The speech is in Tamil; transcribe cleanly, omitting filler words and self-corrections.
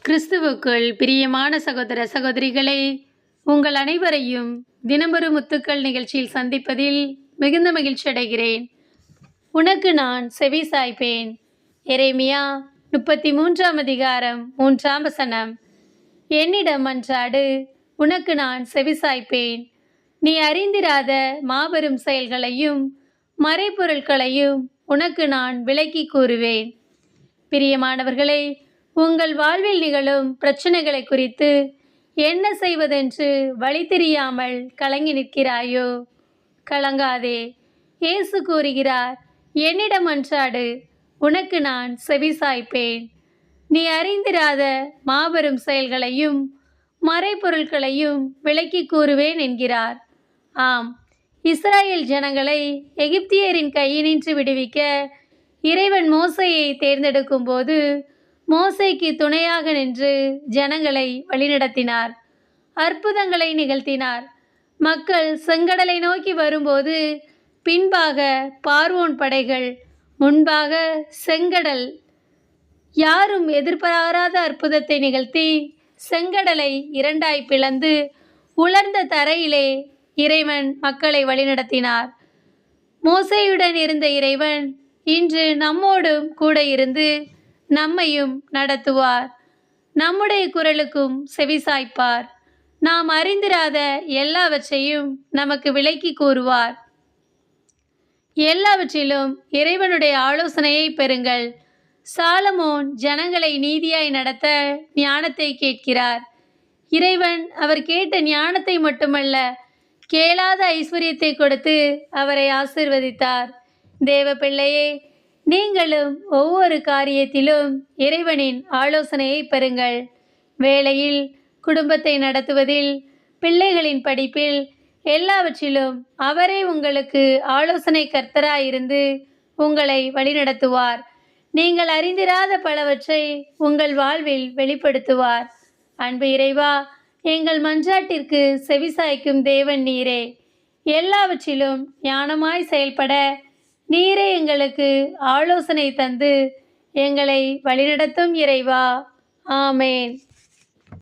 கிறிஸ்துவுக்குள் பிரியமான சகோதர சகோதரிகளே, உங்கள் அனைவரையும் தினமொரு முத்துக்கள் நிகழ்ச்சியில் சந்திப்பதில் மிகுந்த மகிழ்ச்சி அடைகிறேன். உனக்கு நான் செவி சாய்ப்பேன். எரேமியா 33 அதிகாரம் 3 என்னிடம் மன்றாடு, உனக்கு நான் செவி சாய்ப்பேன். நீ அறிந்திராத மாபெரும் செயல்களையும் மறைபொருட்களையும் உனக்கு நான் விளக்கி கூறுவேன். பிரியமானவர்களே, உங்கள் வாழ்வில் நிகழும் பிரச்சனைகளை குறித்து என்ன செய்வதென்று வழி தெரியாமல் கலங்கி நிற்கிறாயோ? கலங்காதே. இயேசு கூறுகிறார், என்னிடம் மன்றாடு, உனக்கு நான் செவி சாய்ப்பேன். நீ அறிந்திராத மாபெரும் செயல்களையும் மறைபொருட்களையும் விளக்கி கூறுவேன் என்கிறார். ஆம், இஸ்ராயேல் ஜனங்களை எகிப்தியரின் கையினின்று விடுவிக்க இறைவன் மோசேயை தேர்ந்தெடுக்கும் போது மோசேக்கு துணையாக நின்று ஜனங்களை வழிநடத்தினார், அற்புதங்களை நிகழ்த்தினார். மக்கள் செங்கடலை நோக்கி வரும்போது பின்பாக பார்வோன் படைகள், முன்பாக செங்கடல், யாரும் எதிர்பாராத அற்புதத்தை நிகழ்த்தி செங்கடலை இரண்டாய் பிளந்து உலர்ந்த தரையிலே இறைவன் மக்களை வழிநடத்தினார். மோசேயுடன் இருந்த இறைவன் இன்று நம்மோடும் கூட இருந்து நம்மையும் நடத்துவார். நம்முடைய குரலுக்கும் செவிசாய்ப்பார். நாம் அறிந்திராத எல்லாவற்றையும் நமக்கு விளக்கி கூறுவார். எல்லாவற்றிலும் இறைவனுடைய ஆலோசனையை பெறுங்கள். சாலமோன் ஜனங்களை நீதியாய் நடத்த ஞானத்தை கேட்கிறார். இறைவன் அவர் கேட்ட ஞானத்தை மட்டுமல்ல, கேளாத ஐஸ்வர்யத்தை கொடுத்து அவரை ஆசீர்வதித்தார். தேவ பிள்ளையே, நீங்களும் ஒவ்வொரு காரியத்திலும் இறைவனின் ஆலோசனையை பெறுங்கள். வேலையில், குடும்பத்தை நடத்துவதில், பிள்ளைகளின் படிப்பில், எல்லாவற்றிலும் அவரே உங்களுக்கு ஆலோசனை கர்த்தராயிருந்து உங்களை வழிநடத்துவார். நீங்கள் அறிந்திராத பலவற்றை உங்கள் வாழ்வில் வெளிப்படுத்துவார். அன்பு இறைவா, எங்கள் மன்றாட்டிற்கு செவிசாய்க்கும் தேவன் நீரே. எல்லாவற்றிலும் ஞானமாய் செயல்பட நீரே எங்களுக்கு ஆலோசனை தந்து எங்களை வழிநடத்தும் இறைவா. ஆமேன்.